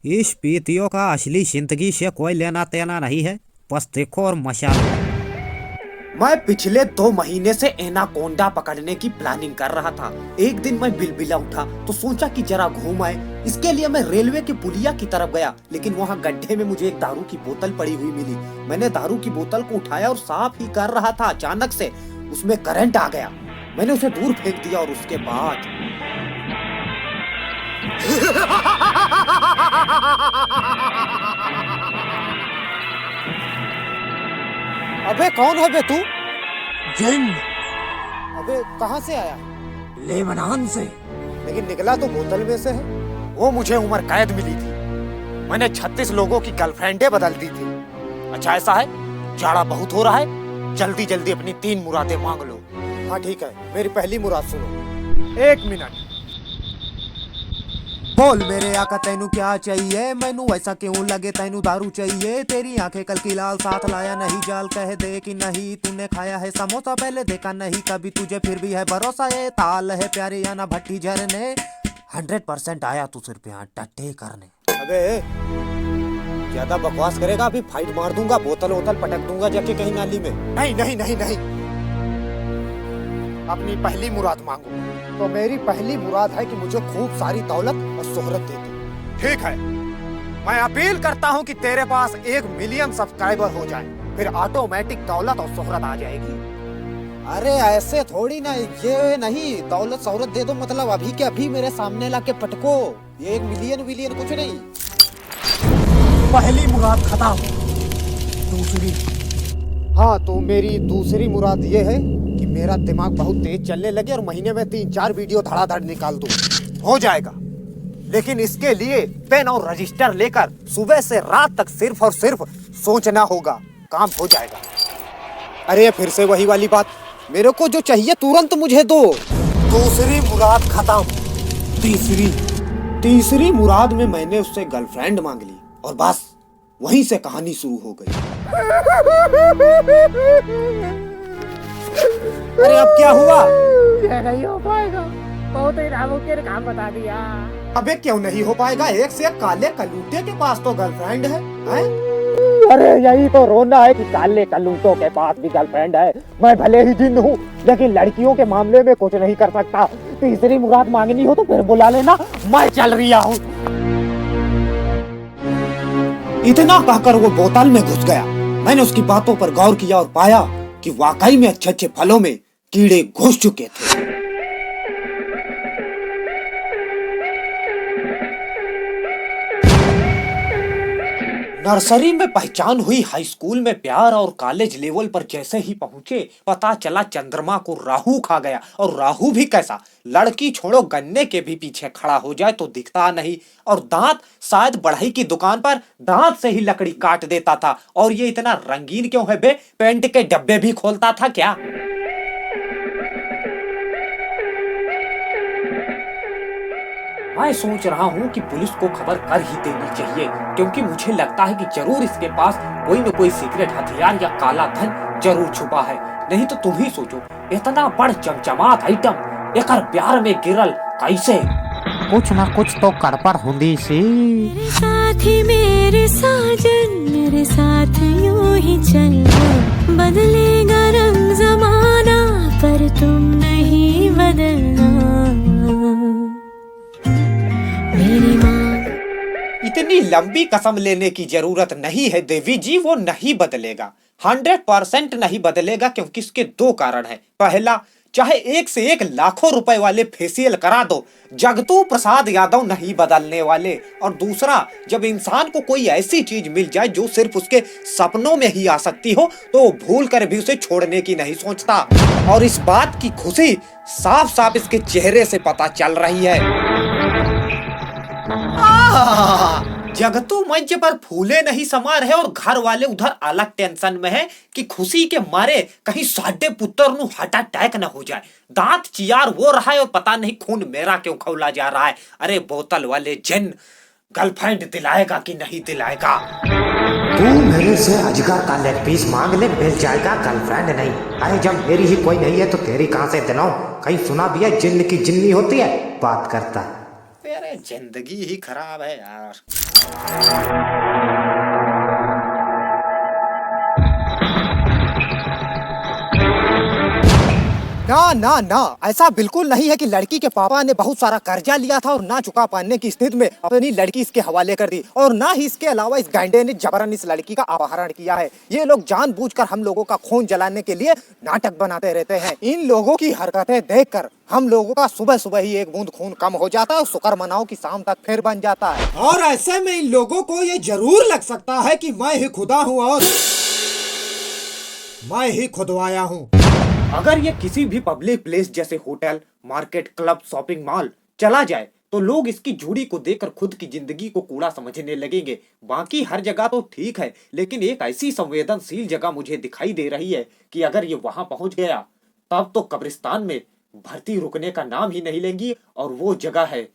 इस पीतियों का असली जिंदगी से कोई लेना देना नहीं है। बस देखो और मचा लो। मैं पिछले 2 महीने से एनाकोंडा पकड़ने की प्लानिंग कर रहा था। एक दिन मैं बिलबिला उठा तो सोचा कि जरा घूम आए। इसके लिए मैं रेलवे की पुलिया की तरफ गया, लेकिन वहाँ गड्ढे में मुझे एक दारू की बोतल पड़ी हुई मिली। मैंने दारू की बोतल को उठाया और साफ ही कर रहा था, अचानक से उसमें करंट आ गया। मैंने उसे दूर फेंक दिया और उसके बाद अबे कौन है बे तू? जिन अबे कहाँ से आया? लेबनान से। लेकिन निकला तो बोतल में से है। वो मुझे उम्र कैद मिली थी। मैंने 36 लोगों की गर्लफ्रेंडें बदल दी थी। अच्छा ऐसा है, जाड़ा बहुत हो रहा है, जल्दी जल्दी अपनी 3 मुरादें मांग लो। हाँ ठीक है, मेरी पहली मुराद सुनो। 1 मिनट। बोल मेरे आका तैनू क्या चाहिए? मैनू ऐसा क्यों लगे तैनू दारू चाहिए? तेरी आंखें कल की लाल, साथ लाया नहीं जाल, कह दे कि नहीं। तूने खाया है समोसा, पहले देखा नहीं कभी तुझे, फिर भी है भरोसा। ये ताल है प्यारे या ना भट्टी झरने, 100% आया तू सिर्फ यहाँ टट्टे करने। अबे ज्यादा बकवास करेगा अभी फाइट मार दूंगा, बोतल वोतल पटक दूंगा जाके कहीं नाली में। नहीं नहीं नहीं नहीं, अपनी पहली मुराद मांगो। तो मेरी पहली मुराद है कि मुझे खूब सारी दौलत और शोहरत दे दे। ठीक है, मैं अपील करता हूँ कि तेरे पास 1 मिलियन सब्सक्राइबर हो जाए, फिर ऑटोमेटिक दौलत और शोहरत आ जाएगी। अरे ऐसे थोड़ी ना, ये नहीं दौलत शोहरत दे दो मतलब अभी के अभी मेरे सामने लाके पटको। ये 1 मिलियन विलियन कुछ नहीं। पहली मुराद खत्म। दूसरी? हाँ तो मेरी दूसरी मुराद ये है कि मेरा दिमाग बहुत तेज चलने लगे और महीने में 3-4 वीडियो धड़ाधड़ निकाल दूं। हो जाएगा, लेकिन इसके लिए पेन और रजिस्टर लेकर सुबह से रात तक सिर्फ और सिर्फ सोचना होगा, काम हो जाएगा। अरे फिर से वही वाली बात, मेरे को जो चाहिए तुरंत मुझे दो। दूसरी मुराद खत्म। तीसरी मुराद में मैंने उससे गर्लफ्रेंड मांग ली और बस वहीं से कहानी शुरू हो गई। अरे अब क्या हुआ? ये नहीं हो पाएगा, बहुत ही नामुमकिन काम बता दिया। अबे क्यों नहीं हो पाएगा? एक से एक काले कलूटे के पास तो गर्लफ्रेंड है, हैं? अरे यही तो रोना है कि काले कलूटों के पास भी गर्लफ्रेंड है। मैं भले ही जिन हूँ, लेकिन लड़कियों के मामले में कुछ नहीं कर सकता। तीसरी मुराद मांगनी हो तो फिर बुला लेना, मैं चल रहा हूँ। इतना कहकर वो बोतल में घुस गया। मैंने उसकी बातों पर गौर किया और पाया कि वाकई में अच्छे अच्छे फलों में कीड़े घुस चुके थे। नर्सरी में पहचान हुई, हाई स्कूल में प्यार और कॉलेज लेवल पर जैसे ही पहुंचे पता चला चंद्रमा को राहु खा गया। और राहु भी कैसा, लड़की छोड़ो गन्ने के भी पीछे खड़ा हो जाए तो दिखता नहीं। और दांत शायद बढ़ई की दुकान पर दांत से ही लकड़ी काट देता था। और ये इतना रंगीन क्यों है बे? पेंट के डब्बे भी खोलता था क्या? मैं सोच रहा हूँ कि पुलिस को खबर कर ही देनी चाहिए, क्योंकि मुझे लगता है कि जरूर इसके पास कोई न कोई सीक्रेट हथियार या काला धन जरूर छुपा है। नहीं तो तुम ही सोचो, इतना बड़ चमचमात आइटम एकर प्यार में गिरल कैसे? कुछ ना कुछ तो गड़बड़ होंदी सी। मेरे साथ ही मेरे साजन, मेरे साथ यूं ही चलना, बदलेगा रंग जमाना पर तुम नहीं बदलना। मेरी माँ। इतनी लंबी कसम लेने की जरूरत नहीं है देवी जी, वो नहीं बदलेगा, 100% नहीं बदलेगा। क्योंकि इसके 2 कारण हैं। पहला, चाहे 1 से 1 लाखों रुपए वाले फेशियल करा दो, जगतू प्रसाद यादव नहीं बदलने वाले। और दूसरा, जब इंसान को कोई ऐसी चीज मिल जाए जो सिर्फ उसके सपनों में ही आ सकती हो, तो वो भूल कर भी उसे छोड़ने की नहीं सोचता। और इस बात की खुशी साफ साफ इसके चेहरे से पता चल रही है। जगतू मंच पर फूले नहीं समा रहे और घर वाले उधर अलग टेंशन में है कि खुशी के मारे कहीं साडे पुत्र नु हार्ट अटैक न हो जाए। दांत चियार वो रहा है और पता नहीं खून मेरा क्यों खौला जा रहा है। अरे बोतल वाले जिन, गर्लफ्रेंड दिलाएगा कि नहीं दिलाएगा? तू मेरे से अजगर का लेग पीस मांग ले, मिल जाएगा, गर्लफ्रेंड नहीं। अरे जब मेरी ही कोई नहीं है तो तेरी कहां से दिलाऊं? कहीं सुना भी है जिन्न की जिन्नी होती है, बात करता है। अरे जिंदगी ही खराब है यार। ना ना ना, ऐसा बिल्कुल नहीं है कि लड़की के पापा ने बहुत सारा कर्जा लिया था और ना चुका पाने की स्थिति में अपनी लड़की इसके हवाले कर दी, और ना ही इसके अलावा इस गांडे ने जबरन इस लड़की का अपहरण किया है। ये लोग जानबूझकर हम लोगों का खून जलाने के लिए नाटक बनाते रहते हैं। इन लोगों की हरकतें देखकर हम लोगों का सुबह सुबह ही एक बूंद खून कम हो जाता है और शुक्र मनाओ कि शाम तक फिर बन जाता है। और ऐसे में इन लोगों को ये जरूर लग सकता है कि मैं ही खुदा हूँ और मैं ही खुदवाया हूँ। अगर ये किसी भी पब्लिक प्लेस जैसे hotel, market, club, shopping mall चला जाए तो लोग इसकी झुड़ी को देखकर खुद की जिंदगी को कूड़ा समझने लगेंगे। बाकी हर जगह तो ठीक है, लेकिन एक ऐसी संवेदनशील जगह मुझे दिखाई दे रही है कि अगर ये वहां पहुंच गया तब तो कब्रिस्तान में भर्ती रुकने का नाम ही नहीं लेंगी, और वो जगह है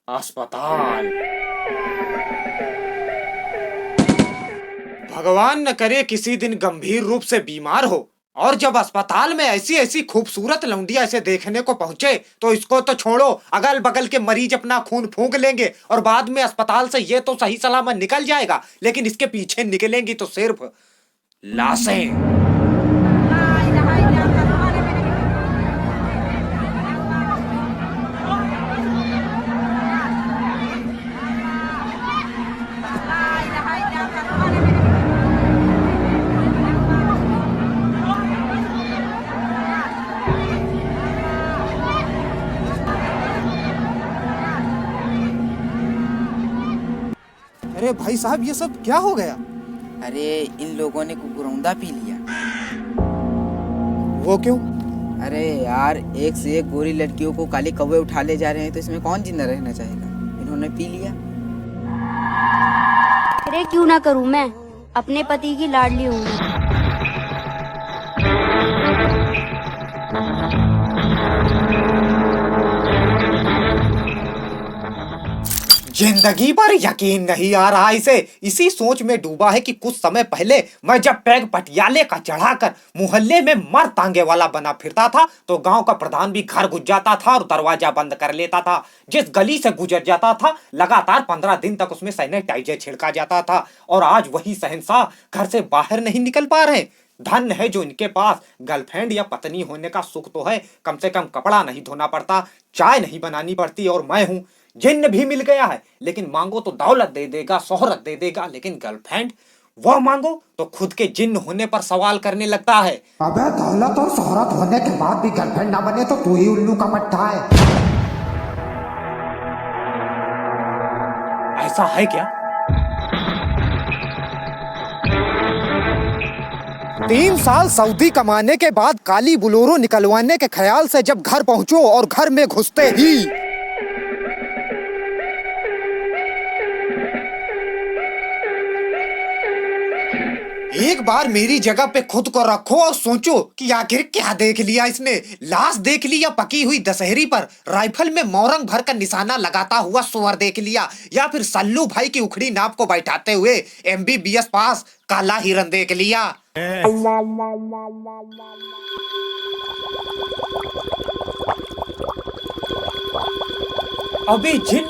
अस्पताल। भगवान न करे किसी दिन गंभीर रूप से बीमार हो और जब अस्पताल में ऐसी ऐसी खूबसूरत लौंडिया इसे देखने को पहुंचे तो इसको तो छोड़ो, अगल बगल के मरीज अपना खून फूंक लेंगे और बाद में अस्पताल से ये तो सही सलामत निकल जाएगा, लेकिन इसके पीछे निकलेंगी तो सिर्फ लाशें। अरे भाई साहब, ये सब क्या हो गया? अरे इन लोगों ने कुकुरौंदा पी लिया। वो क्यों? अरे यार, एक से एक गोरी लड़कियों को काले कौवे उठा ले जा रहे हैं, तो इसमें कौन जिंदा रहना चाहेगा। इन्होंने पी लिया। अरे क्यों ना करूं, मैं अपने पति की लाडली हूँ। जिंदगी पर यकीन नहीं आ रहा इसे। इसी सोच में डूबा है कि कुछ समय पहले मैं जब पैग पटियाले का चढ़ाकर मोहल्ले में मर तांगे वाला बना फिरता था तो गांव का प्रधान भी घर घुस जाता था और दरवाजा बंद कर लेता था। जिस गली से गुजर जाता था लगातार 15 दिन तक उसमें सैनिटाइजर छिड़का जाता था, और आज वही शहंशाह घर से बाहर नहीं निकल पा रहे। धन है जो इनके पास गर्लफ्रेंड या पत्नी होने का सुख तो है, कम से कम कपड़ा नहीं धोना पड़ता, चाय नहीं बनानी पड़ती। और मैं हूं, जिन्न भी मिल गया है, लेकिन मांगो तो दौलत दे देगा, शोहरत दे देगा, लेकिन गर्लफ्रेंड वो मांगो तो खुद के जिन्न होने पर सवाल करने लगता है। अबे दौलत और शोहरत होने के बाद भी गर्लफ्रेंड ना बने तो तू ही उल्लू का पट्टा है। ऐसा है क्या? 3 साल सऊदी कमाने के बाद काली बुलोरो निकलवाने के ख्याल से जब घर पहुंचो और घर में घुसते ही एक बार मेरी जगह पे खुद को रखो और सोचो कि आखिर क्या देख लिया इसने। लाश देख ली या पकी हुई दशहरी पर राइफल में मोरंग भर कर निशाना लगाता हुआ सुअर देख लिया, या फिर सल्लू भाई की उखड़ी नाप को बैठाते हुए MBBS पास काला हिरन देख लिया। अबे जिन,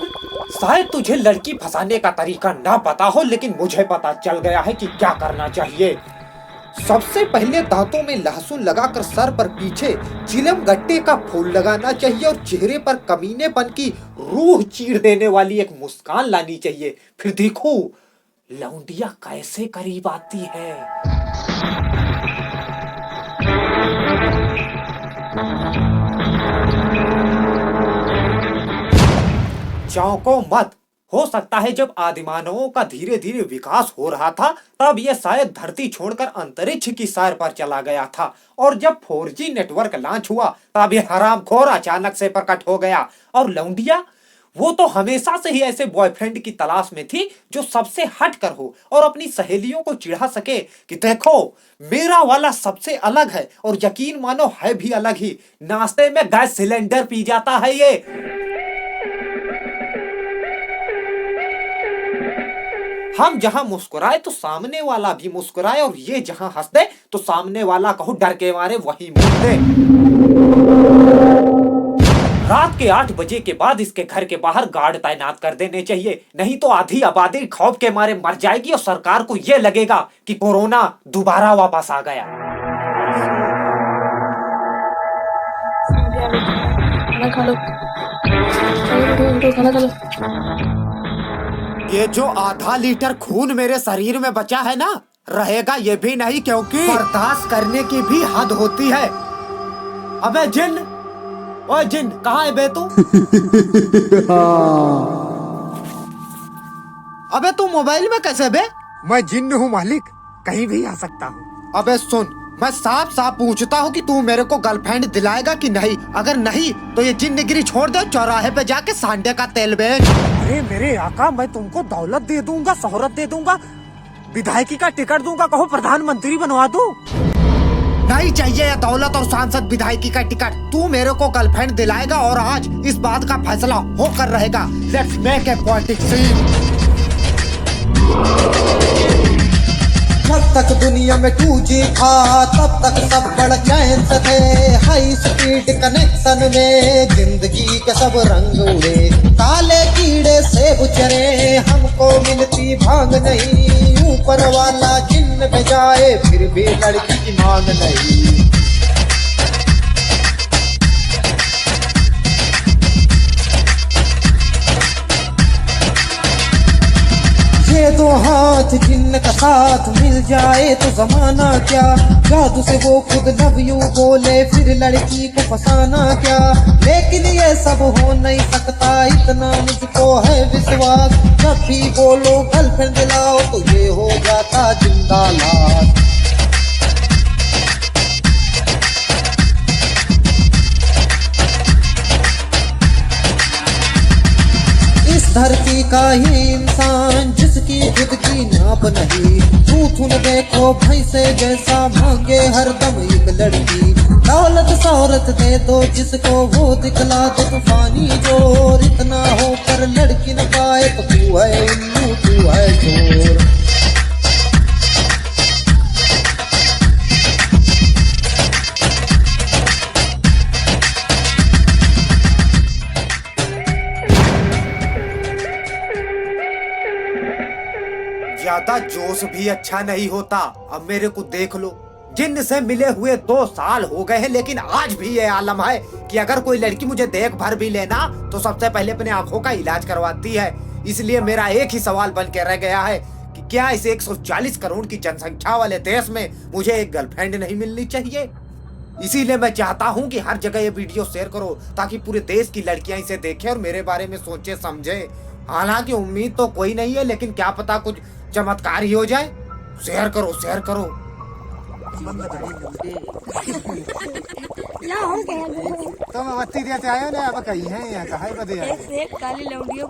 शायद तुझे लड़की फंसाने का तरीका ना पता हो, लेकिन मुझे पता चल गया है कि क्या करना चाहिए। सबसे पहले दांतों में लहसुन लगाकर सर पर पीछे चिलम गट्टे का फूल लगाना चाहिए और चेहरे पर कमीनेपन की रूह चीर देने वाली एक मुस्कान लानी चाहिए। फिर देखो लौंडिया कैसे करीब आती है। चौंको मत, हो सकता है जब आदिमानवों का धीरे धीरे विकास हो रहा था तब यह शायद धरती छोड़कर अंतरिक्ष की सैर पर चला गया था, और जब 4G नेटवर्क लॉन्च हुआ तब यह हरामखोर अचानक से प्रकट हो गया। और लौंडिया, वो तो हमेशा से ही ऐसे बॉयफ्रेंड की तलाश में थी जो सबसे हट कर हो और अपनी सहेलियों को चिढ़ा सके कि देखो मेरा वाला सबसे अलग है, और यकीन मानो है भी अलग ही। नाश्ते में गैस सिलेंडर पी जाता है ये। हम जहां मुस्कुराए तो सामने वाला भी मुस्कुराए, और ये जहां हंस दे तो सामने वाला कहो डर के मारे वही मुड़ दे। रात के 8 बजे के बाद इसके घर के बाहर गार्ड तैनात कर देने चाहिए, नहीं तो आधी आबादी खौफ के मारे मर जाएगी और सरकार को ये लगेगा कि कोरोना दोबारा वापस आ गया। ये जो आधा लीटर खून मेरे शरीर में बचा है ना, रहेगा ये भी नहीं, क्योंकि बर्दाश्त करने की भी हद होती है। अबे जिन, ओए जिन, कहाँ है बे तू? अबे तू मोबाइल में कैसे बे? मैं जिन्न हूँ मालिक, कहीं भी आ सकता हूँ। अबे सुन, मैं साफ साफ पूछता हूँ कि तू मेरे को गर्लफ्रेंड दिलाएगा कि नहीं? अगर नहीं तो ये जिंदगी छोड़ दे, चौराहे पे जाके सांडे का तेल बेच। अरे मेरे आका, मैं तुमको दौलत दे दूंगा, शोहरत दे दूंगा, विधायकी का टिकट दूंगा, कहो प्रधानमंत्री बनवा दूं। नहीं चाहिए ये दौलत और सांसद विधायकी का टिकट। तू मेरे को गर्लफ्रेंड दिलाएगा और आज इस बात का फैसला होकर रहेगा। Let's make a politics scene. जब तक दुनिया में 2G था तब तक सब बड़ चैन से थे। हाई स्पीड कनेक्शन में जिंदगी के सब रंग उड़े। काले कीड़े से गुजरे, हमको मिलती भांग नहीं। ऊपर वाला जिन्न भेजाए फिर भी लड़की की मांग नहीं। ये दो हाथ जिन्न का साथ मिल जाए तो जमाना क्या। जादू से वो खुद लव यू बोले, फिर लड़की को फसाना क्या। लेकिन ये सब हो नहीं सकता, इतना मुझको है विश्वास। जब भी बोलो गर्लफ्रेंड दिलाओ तो ये हो जाता जिंदा लाश। धरती का ये इंसान जिसकी खुद की नाप नहीं। झूठ न देखो भैंसे जैसा मांगे हरदम एक लड़की। दौलत शोहरत दे दो जिसको, वो दिखला दो तूफानी जोर। इतना होकर लड़की न पाए तो तू है उल्लू, तू है चोर। ज्यादा जोश भी अच्छा नहीं होता। अब मेरे को देख लो, जिन्न से मिले हुए 2 साल हो गए हैं, लेकिन आज भी ये आलम है कि अगर कोई लड़की मुझे देख भर भी लेना तो सबसे पहले अपने आंखों का इलाज करवाती है। इसलिए मेरा एक ही सवाल बन के रह गया है कि क्या इस 140 करोड़ की जनसंख्या वाले देश में मुझे एक गर्लफ्रेंड नहीं मिलनी चाहिए? इसीलिए मैं चाहता हूँ कि हर जगह ये वीडियो शेयर करो ताकि पूरे देश की लड़कियां इसे देखें और मेरे बारे में सोचे समझे। हालांकि उम्मीद तो कोई नहीं है, लेकिन क्या पता कुछ चमत्कार ही हो जाए। शेयर करो, शेयर करो। तुम बत्ती देते आयो ना, अब कहीं है यहाँ, कहाँ बदे आए? काली लौंडियों